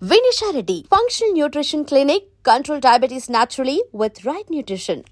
Vinisha Reddy, Functional Nutrition Clinic, control diabetes naturally with right nutrition.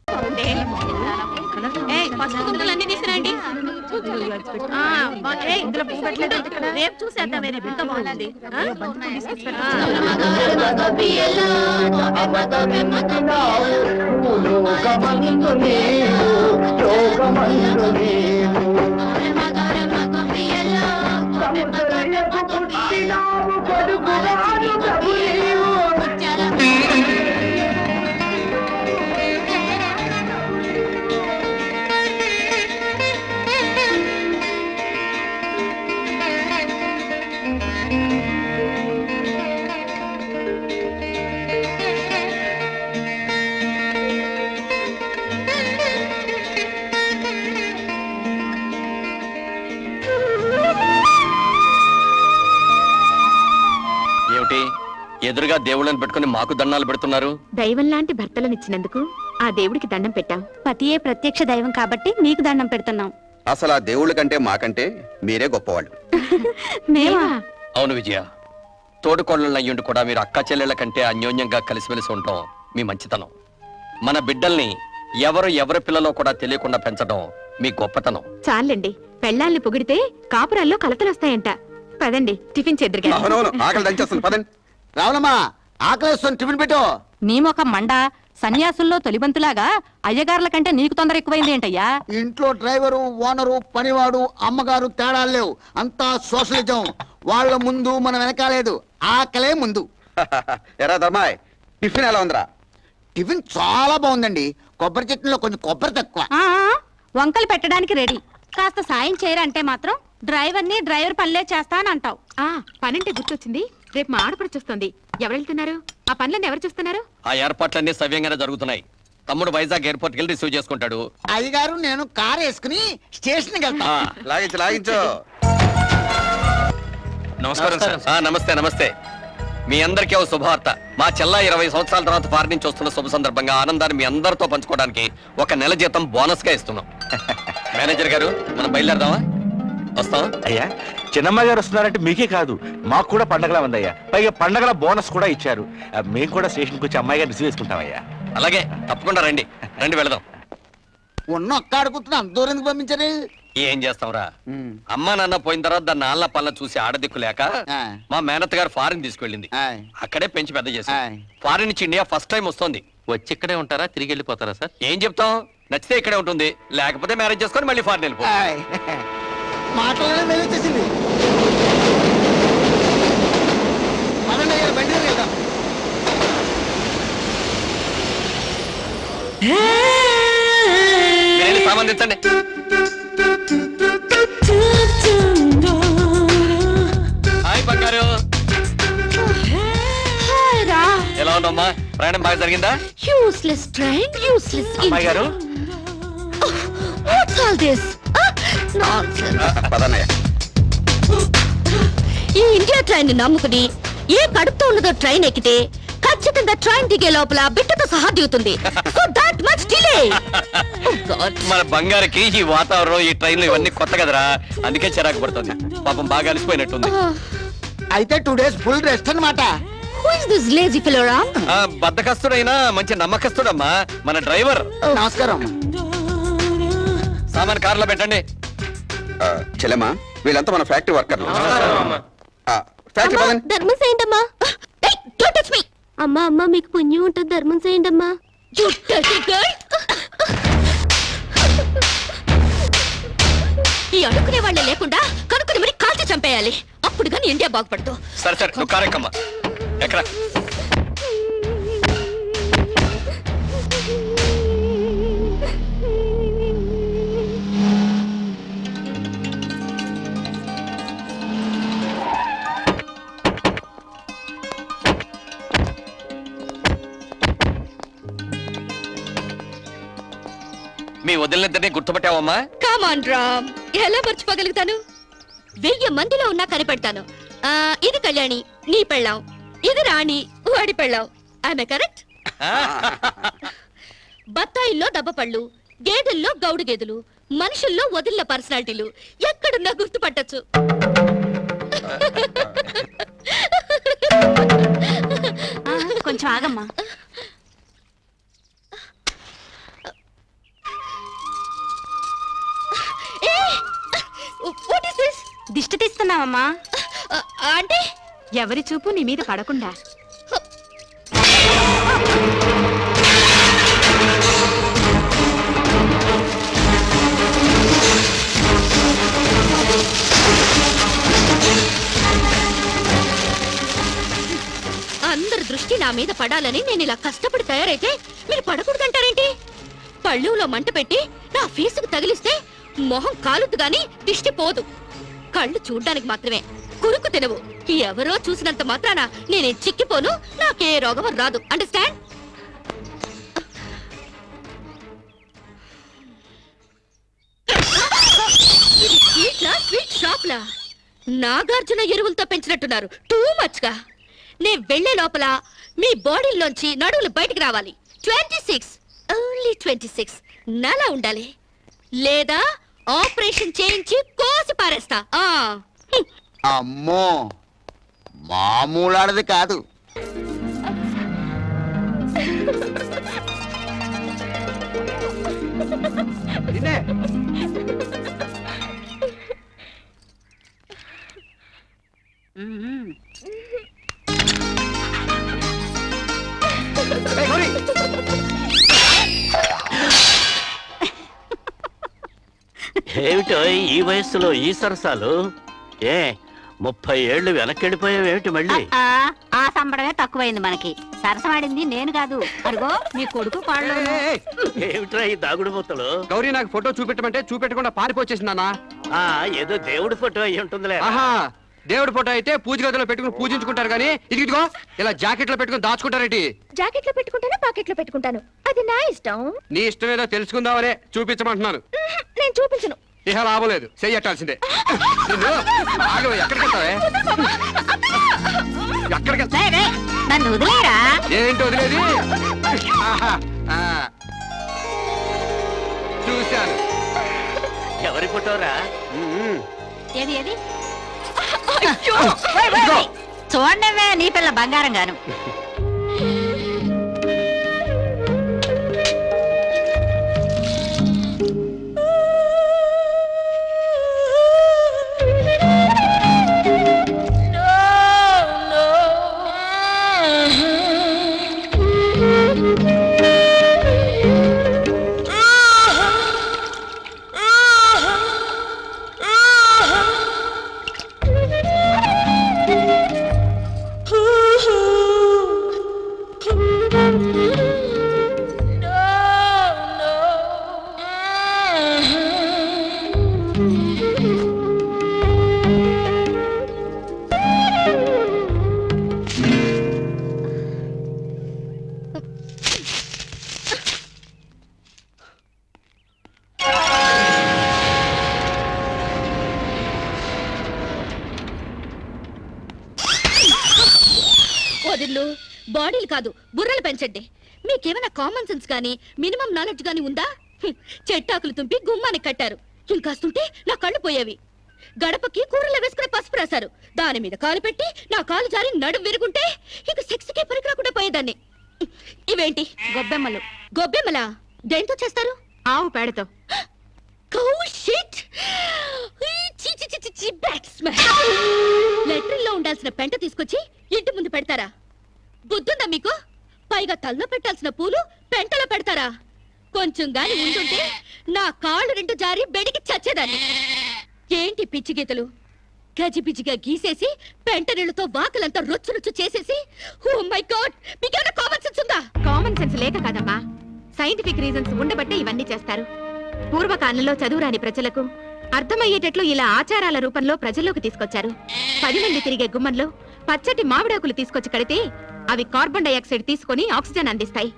ఎదురుగా దేవుళ్ళని పెట్టుకుని మాకు దండాలు పెడుతున్నారు. దైవం లాంటి భర్తలనిచ్చినందుకు ఆ దేవుడికి దండం పెట్టాం. పతియే ప్రత్యక్ష దైవం కాబట్టి మీకు దండం పెడుతున్నాం. అసలు ఆ దేవుళ్ళ కంటే మాకంటే మీరే గొప్పవాళ్ళు. అవును విజయ, తోడుకోళ్ళయ్యుండి కూడా మీరు అక్క చెల్లెళ్ళ కంటే అన్యోన్యంగా కలిసిమెలిసి ఉంటాం మీ మంచితనం. మన బిడ్డల్ని ఎవరి పిల్లలో కూడా తెలియకుండా పెంచడం మీ గొప్పతనం. చాలండి, పెళ్ళాల్ని పొగిడితే కాపురాల్లో కలతలొస్తాయంట. పదండి టిఫిన్ చేద్దరుగా. ఆకలి దంచేస్తుంది, పదండి. రావులమ్మా, ఆకలేస్తుంది, టిఫిన్ పెట్టు. నీ మొక మండ సన్యాసుల్లో తొలిబంతులాగా అయ్యగారుల కంటే నీకు తొందర ఎక్కువైంది ఏంటయ్యా? ఇంట్లో డ్రైవరు, ఓనరు, పనివాడు, అమ్మగారు తేడాలు లేవు. అంతా సోషలిజం. వాళ్ళ ముందు మనం వెనకాలేదు, ఆకలే ముందు. ఎరా ధర్మాయ్, టిఫిన్ ఎలా ఉందిరా? టిఫిన్ చాలా బాగుందండి. కొబ్బరి చట్నీలో కొంచెం కొబ్బరి తక్కువ. వంకలు పెట్టడానికి రెడీ. కాస్త సాయం చేయరంటే మాత్రం డ్రైవర్ పనులే చేస్తానంటావు. పనంటే గుర్తొచ్చింది, రేపు మా ఆడపడుచొస్తుంది. ఎవరు వెళ్తున్నారు? ఆ పనులన్నీ ఎవరు చూస్తున్నారు? ఆ ఏర్పాట్లన్నీ సవ్యంగానే జరుగుతున్నాయి. తమ్ముడు వైజాగ్ ఎయిర్పోర్ట్ కి రిసీవ్ చేసుకుంటాడు. అయ్యగారు నేను కారు వేసుకుని స్టేషన్కి వెళ్తా. లాగించు. నమస్కారం సార్. నమస్తే నమస్తే. మీ అందరికీ ఓ శుభవార్త. మా చెల్ల 20 సంవత్సరాల తర్వాత ఫారెన్ నుంచి వస్తున్న శుభ సందర్భంగా ఆనందాన్ని మీ అందరితో పంచుకోవడానికి 1 నెల జీతం బోనస్ గా ఇస్తున్నాం. మేనేజర్ గారు, మనం బయలుదేరదామా? వస్తాం. అయ్యా, చిన్నమ్మ గారు వస్తున్నారంటే మీకే కాదు మాకు కూడా పండగలా ఉందయ్యా. పైగా పండగల బోనస్ కూడా ఇచ్చారు. మేము కూడా స్టేషన్కి వచ్చి అమ్మాయి గారిని రిసీవ్ చేసుకుంటామయ్యా. అలాగే, తప్పకుండా రండి. వెళదాం. ఉన్న ఒక్క ఆడుకుంటున్నా అంత దూరం ఎందుకు పంపించారు? ఏం చేస్తాంరా, అమ్మా నాన్న పోయిన తర్వాత దాన్ని నాన్న పళ్ళ చూసి ఆడదిక్కు లేక మా మేనత్ గారు ఫారిన్ తీసుకెళ్ళింది. అక్కడే పెంచి పెద్ద చేసి ఫారిన్ నుంచి ఇండియా ఫస్ట్ టైం వస్తుంది. వచ్చి ఇక్కడే ఉంటారా, తిరిగి వెళ్ళిపోతారా సార్? ఏం చెప్తాం, నచ్చితే ఇక్కడే ఉంటుంది, లేకపోతే మ్యారేజ్ చేసుకొని మళ్ళీ ఫారిన్ వెళ్ళిపో. మాటలోనే మేలొచ్చేసింది. బండి వెళ్దాం. సంబంధించండి. హాయ్ బంగారు, ఎలా ఉన్నామ్మా? ప్రయాణం బాగా జరిగిందా? యూస్లెస్ ట్రైన్, యూస్లెస్ అమ్మాయి గారు, వాట్స్ ఆల్ దిస్ నాన్సెన్స్. పదన్నయ్య. ఈ ఇండియా ట్రైన్ నమ్ముకుని ఏ కడుపుతో ఉన్నదో ట్రైన్ ఎక్కితే ఖచ్చితంగా ట్రైన్ దిగే లోపల బిడ్డతో సహా దిగుతుంది. So that much delay. మన బంగారుకి ఈ వాతావరణం, ఈ ట్రైన్లు ఇవన్నీ కొత్త కదరా, అందుకే చిరాకు పడుతుంది. పాపం బాగా అలసిపోయినట్టుంది. అయితే 2 days ఫుల్ రెస్ట్ అన్నమాట. Who is this lazy fellow, Ram? బద్దకస్తుడైనా మంచి నమ్మకస్తుడమ్మా మన డ్రైవర్. నమస్కారం. సామాన్ కారులో పెట్టండి. చెల్లెమ్మా, వీళ్ళంతా మన ఫ్యాక్టరీ వర్కర్లు. ఫ్యాక్టరీ పదండి. ధర్మం చేయండమ్మా. Don't touch me. అమ్మా అమ్మా, మీకు పుణ్యం ఉంటుంది, ధర్మం చేయండమ్మా. ఈ అడుక్కునే వాళ్ళే లేకుండా కనుక్కుని మరి కాల్చి చంపేయాలి. అప్పుడు కానీ ఇండియా బాగుపడదు. సరే సరే, నువ్వు కారెక్కమ్మా. ఎక్కడ మీ వదిలినిద్దరిని గుర్తుపట్టావమ్మా? కమాన్ రామ్, ఎలా మర్చిపోగలుగుతాను? 1000 మందిలో ఉన్నా కనిపెడతాను. ఇది కళ్యాణి, నీ పెళ్ళాం. ఇది రాణి, వాడి పెళ్ళాం. ఆమె కరెక్ట్? బత్తాయిల్లో దబ్బపళ్ళు, గేదెల్లో గౌడు గేదెలు, మనుషుల్లో వదిలిన పర్సనాలిటీలు ఎక్కడున్నా గుర్తుపట్టచ్చు. కొంచెం ఆగమ్మా. What is this? దిష్టి తీస్తున్నావమ్మా. అంటే ఎవరి చూపు నీ మీద పడకుండా. అందరి దృష్టి నా మీద పడాలని నేను ఇలా కష్టపడి తయారైతే మీరు పడకూడదంటారేంటి? పళ్ళులో మంట పెట్టి నా ఫేసుకు తగిలిస్తే మొహం కాలుద్దు గాని దిష్టి పోదు. కళ్ళు చూడ్డానికి మాత్రమే, కురుకు తినవు. ఎవరో చూసినంత మాత్రాన నేనే చిక్కిపోను, నాకే రోగం రాదు. అండర్స్టాండ్? స్వీట్ షాప్లా నాగార్జున ఎరువులతో పెంచినట్టున్నారు. టూ మచ్ గా. నే వెళ్లే లోపల మీ బాడీలోంచి నడువులు బయటికి రావాలి. 26 ఓన్లీ 26 నలా ఉండాలి, లేదా ఆపరేషన్ చేయించి కోసి పారేస్తా. అమ్మో మామూలాడది కాదు. ఏమిటో ఈ వయస్సులో ఈ సరసాలు? 30 ఏళ్ళు వెనకెళ్ళిపోయావేమిటి మళ్ళీ? ఆ సంబడమే తక్కువైంది మనకి. సరసమాడింది నేను కాదు, అడుగో మీ కొడుకు కాళ్ళు. ఏమిట్రా ఈ దాగుడు మూతలు? గౌరీ నాకు ఫోటో చూపెట్టమంటే చూపెట్టకుండా పారిపోచేసిందానా? ఏదో దేవుడి ఫోటో అయి ఉంటుందిలే. ఆహా, దేవుడి ఫోటో అయితే పూజ గదిలో పెట్టుకుని పూజించుకుంటారు కానీ ఇదిగో ఇలా జాకెట్ లో పెట్టుకుని దాచుకుంటారేంటి? జాకెట్ లో పెట్టుకుంటాను, పాకెట్ లో పెట్టుకుంటాను, అది నా ఇష్టం. నీ ఇష్టం ఏదో తెలుసుకుందామనే చూపించమంటున్నాను. నేను చూపించను. ఇహ లాభం లేదు, చెయ్యట్టాల్సిందే. నిన్ను ఆగవే, ఎక్కడికి వెళ్తావే? ఎక్కడికి వెళ్తా? నన్ను వదిలేరా? ఏంటి వదిలేది? ఆహా, చూశాను. ఎవరి ఫోటోరా? ఏది ఏది? చూడవే నీ పిల్ల బంగారం గాను. వదిలు, బాడీలు కాదు బుర్రలు పెంచండి. మీకేమైనా కామన్ సెన్స్ గానీ మినిమం నాలెడ్జ్ గానీ ఉందా? చెట్టాకులు తుంపి గుమ్మానికి కట్టారు, ఇంకాస్తుంటే నా కళ్ళు పోయేవి. గడపకి కూరలో వేసుకునే పసుపు రాశారు, దాని మీద కాలు పెట్టి నా కాలు జారి నడుం విరుగుంటే ఇక సెక్స్కే పనికి రాకుండా పోయేదాన్ని. ఇవేంటి? గొబ్బెమ్మలు. గొబ్బెమ్మలా? దేంతో చేస్తారు? ఆవు పేడతో. లెట్రిన్లో ఉండాల్సిన పెంట తీసుకొచ్చి ఇంటి ముందు పెడతారా? బుద్ధుందా మీకు? పైగా తల్లో పెట్టాల్సిన పూలు పెంటలో పెడతారా? కొంచెం గాని ఉంటుంటే నా కాళ్ళు రెండు జారి బెడికి చచ్చేదాన్ని. ఏంటి పిచ్చి గీతలు? గజిబిజిగా గీసేసి పెంట నీళ్ళతో వాకలంతా రొచ్చు రొచ్చు చేసేసి, ఓ మై గాడ్, మీకేమైనా కామన్ సెన్స్ ఉందా? కామన్ సెన్స్ లేక కాదమ్మా, సైంటిఫిక్ రీజన్స్ ఉండబట్టే ఇవన్నీ చేస్తారు. పూర్వకాలంలో చదువురాని ప్రజలకు అర్థమయ్యేటట్లు ఇలా ఆచారాల రూపంలో ప్రజల్లోకి తీసుకొచ్చారు. 10 మంది తిరిగే గుమ్మంలో పచ్చటి మామిడాకులు తీసుకొచ్చి కడితే అవి కార్బన్ డైఆక్సైడ్ తీసుకొని ఆక్సిజన్ అందిస్తాయి,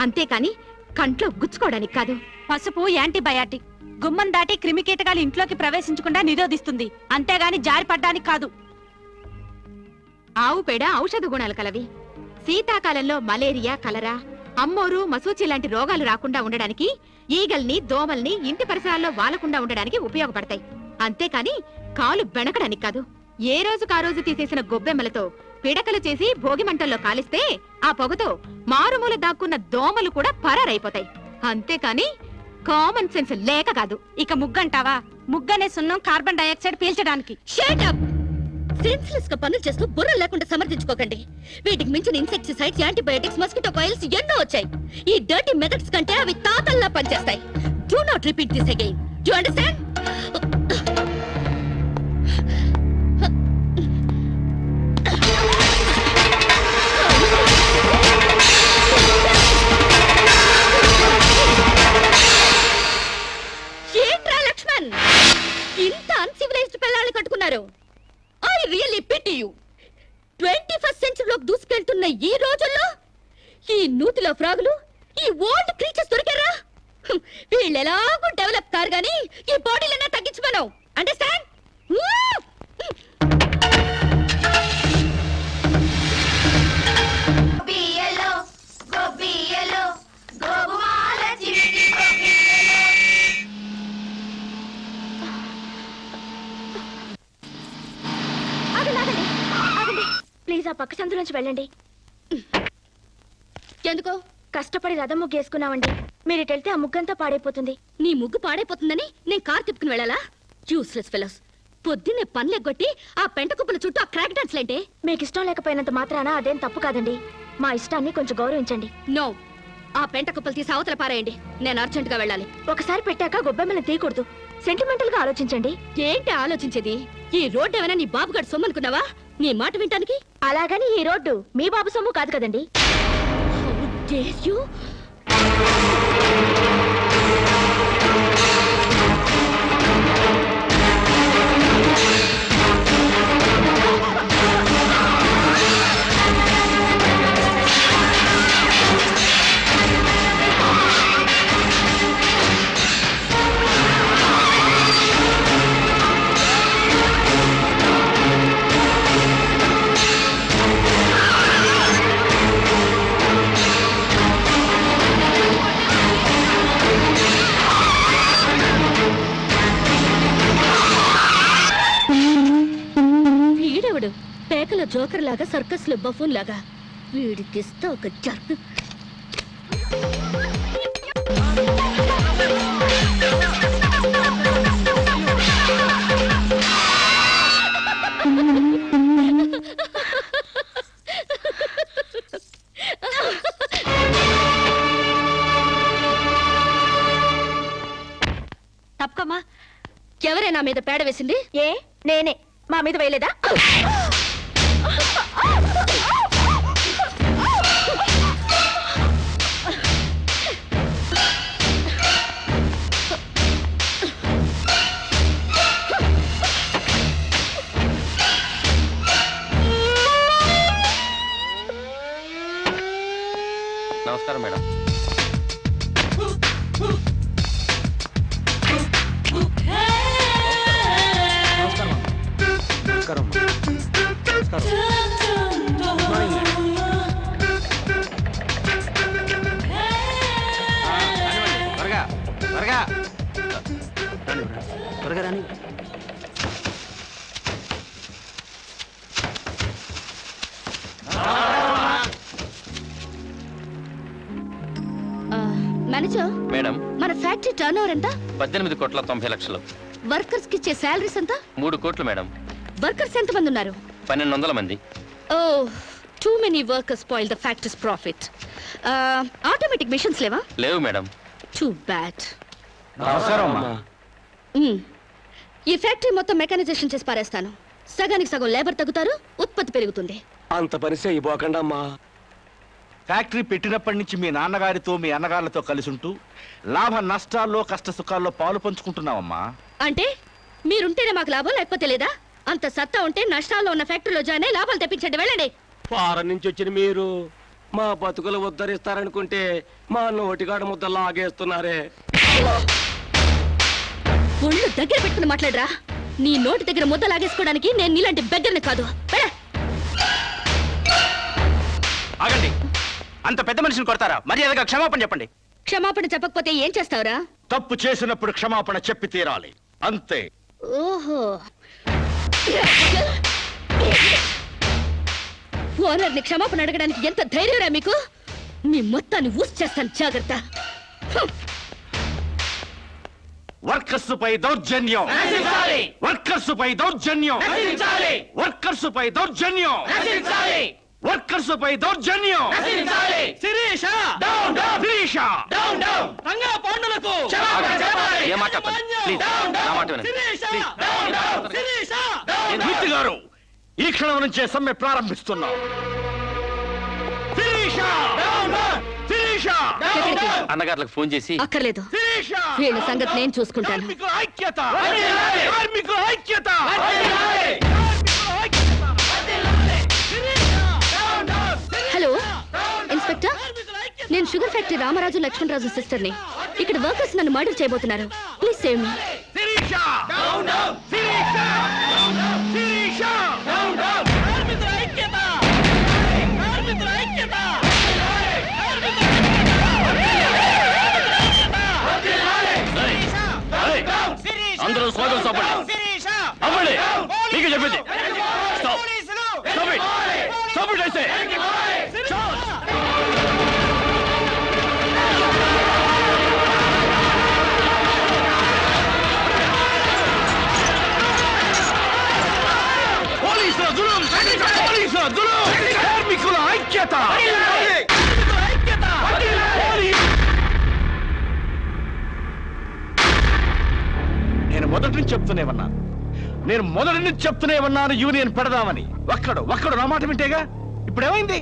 అంతేకాని కంట్లో గుచ్చుకోవడానికి కాదు. పసుపు యాంటీబయాటిక్, గుమ్మం దాటి క్రిమికీటకాలు ఇంట్లోకి ప్రవేశించకుండా నిరోధిస్తుంది, అంతేగాని జారి పడ్డానికి కాదు. ఆవు పేడ ఔషధ గుణాలు కలవి. శీతాకాలంలో మలేరియా, కలరా, అమ్మోరు, మసూచి లాంటి రోగాలు రాకుండా ఉండడానికి, ఈగల్ని, దోమల్ని ఇంటి పరిసరాల్లో వాలకుండా ఉండడానికి ఉపయోగపడతాయి, అంతేకాని కాలు బెణకడానికి కాదు. ఏ రోజుకు ఆ రోజు తీసేసిన గొబ్బెమ్మలతో పిడకలు చేసి భోగి మంటల్లో కాలిస్తే ఆ పొగతో మారుమూల దాక్కున్న దోమలు కూడా పరారైపోతాయి. అంతేకాని కామన్ సెన్స్ లేక కాదు. ఇక ముగ్గంటావా? ముగ్గనే సున్నం కార్బన్ డైఆక్సైడ్ పీల్చడానికి. Shut up! సెన్స్లెస్ గా పనులు చేస్తూ బుర్ర లేకుండా సమర్థించుకోకండి. వీటికి మించిన ఇన్సెక్టిసైడ్స్, యాంటీబయాటిక్స్, మస్కిటో కాయిల్స్ ఎన్నో వచ్చాయి. ఈ డర్టీ మెథడ్స్ కంటే అవి తాతల్లా పనిచేస్తాయి. Do not repeat this again. Do understand? ఏంట్రా లక్ష్మణ్, ఇంత అన్సివిలైజ్డ్ పిల్లల్ని కట్టుకున్నారు? I really pity you. 21st సెంచరీలోకి దూసుకెళ్తున్న ఈ రోజుల్లో ఈ నూతిలో ఫ్రాగులు, ఈ ఓల్డ్ క్రీచర్స్ దొరికారా? వీళ్ళు ఎలాగూ డెవలప్ కారు గానీ ఈ బాడీలన్నా తగ్గించమను. అండర్స్టాండ్? ప్లీజ్ ఆ పక్క సందులోంచి వెళ్ళండి. ఎందుకో? కష్టపడి రథం ముగ్గు వేసుకున్నామండి. మీరు ఇటు వెళ్తే ఆ ముగ్గంతా పాడైపోతుంది. నీ ముగ్గు పాడైపోతుందని నేను కార్ తిప్పుకుని వెళ్ళాలా? Useless fellows. పొద్దున్నే పనులెగ్గొట్టి ఆ పెంట కుప్పల చుట్టూ ఆ క్రాక్ డాన్స్ లేంటే? మీకు ఇష్టం లేకపోయినంత మాత్రాన అదేం తప్పు కాదండి. మా ఇష్టాన్ని కొంచెం గౌరవించండి. నో, ఆ పెంట కుప్పలు తీసి అవతల పారేయండి. నేను అర్జెంట్ గా వెళ్ళాలి. ఒకసారి పెట్టాక గొబ్బెమ్మని తీయకూడదు. సెంటిమెంటల్ గా ఆలోచించండి. ఏంటి ఆలోచించేది? ఈ రోడ్డు ఏమైనా నీ బాబుగాడు సొమ్మనుకున్నావా? నీ మాట వింటానికి? అలాగని ఈ రోడ్డు మీ బాబు సొమ్ము కాదు కదండి. How dare you? వీడెవడు? పేకల జోకర్ లాగా, సర్కస్ లో బఫూన్ లాగా. వీడికిస్తా ఒక జర్క్. తప్పకమ్మా. ఎవరే నా మీద పేడ వేసింది? ఏ నేనే. మా మీద వేయలేదా? నమస్కారం మేడం. త్వరగా త్వరగా త్వరగా రాని. మేనేజర్, మేడం, మన ఫ్యాక్టరీ టర్న్ ఓవర్ ఎంత? 18,90,00,000. వర్కర్స్ కి ఇచ్చే శాలరీస్ ఎంత? 3 కోట్లు మేడం. వర్కర్స్ ఎంత మంది ఉన్నారు? 1200 మంది. Oh, too many workers spoil the factories profit. Automatic machines లేవా? లేవు మేడం. Too bad. నమస్కారం అమ్మా. ఈ ఫ్యాక్టరీ మొత్తం మెకానైజేషన్ చేసి పారేస్తాను. సగానికి సగం లేబర్ తగ్గుతారు, ఉత్పత్తి పెరుగుతుంది. అంత పని చేయబోకండి అమ్మా. ఫ్యాక్టరీ పెట్టినప్పటి నుంచి మీ నాన్నగారితో మీ అన్నగారులతో కలిసి ఉంటూ లాభ నష్టాల్లో కష్ట సుఖాల్లో పాలు పంచుకుంటున్నావమ్మా. అంటే మీరుంటేనే మాకు లాభం, లేకపోతే లేదా? అంత సత్తా ఉంటే నష్టాల్లో ఉన్న ఫ్యాక్టరీలో జాయిన్ అయ్యి లాభాలు తెప్పించండి. వెళ్ళండి. ఫారెన్ నుంచి వచ్చిన మీరు మా బతుకులు ఉద్ధరిస్తారనుకుంటే మా నోటిగాడ ముద్ద లాగేస్తున్నారే. ఒళ్ళు దగ్గర పెట్టుకుని మాట్లాడరా. నీ నోటి దగ్గర ముద్ద లాగేసుకోవడానికి నేను నీలాంటి బెగ్గర్ని కాదు. ఆగండి. అంత పెద్ద మనిషిని కొడతారా? మర్యాదగా క్షమాపణ చెప్పండి. క్షమాపణ చెప్పకపోతే ఏం చేస్తావురా? తప్పు చేసినప్పుడు క్షమాపణ చెప్పి తీరాలి, అంతే. ఓహో, ఓనర్ని క్షమాపణ అడగడానికి ఎంత ధైర్యరా మీకు? మీ మొత్తాన్ని ఊసి చేస్తాను, జాగ్రత్త. వర్కర్స్ పై దౌర్జన్యం, వర్కర్స్ పై దౌర్జన్యం, వర్కర్స్ పై దౌర్జన్యం, వర్కర్స్ పై దౌర్జన్యం. శిరీష, శిరీష, రంగా పాండులకు ఏ మాట ప్లీజ్ నా మాట వినండి మూర్తి గారు, ఈ క్షణం నుంచే సమ్మె ప్రారంభిస్తున్నాం. శిరీష, శిరీష, ఎక్కడికి? అన్నగారులకు ఫోన్ చేసి అక్కర్లేదు, శిరీష, వీళ్ళ సంగతి నేను చూసుకుంటాను. కార్మికుల ఐక్యత, కార్మికుల ఐక్యత. హలో ఇన్స్పెక్టర్, నేను షుగర్ ఫ్యాక్టరీ రామరాజు లక్ష్మణరాజు సిస్టర్ని. ఇక్కడ వర్కర్స్ నన్ను మర్డర్ చేయబోతున్నారు. Please save me. Sirisha, Sirisha, Sirisha, కార్మికుల ఐక్యత, కార్మికుల ఐక్యత. అందరూ స్వాగతం చెప్పండి అవ్వండి మీకు చెప్పింది పోలీసుల జులుం, పోలీసుల జులుం, కార్మికుల ఐక్యత. నేను మొదటి నుంచి చెప్తూనే ఉన్నాను, నేను మొదటి నుంచి చెప్తూనే ఉన్నాను యూనియన్ పెడదామని. ఒక్కడు నా మాట వింటేగా. ఇప్పుడు ఏమైంది?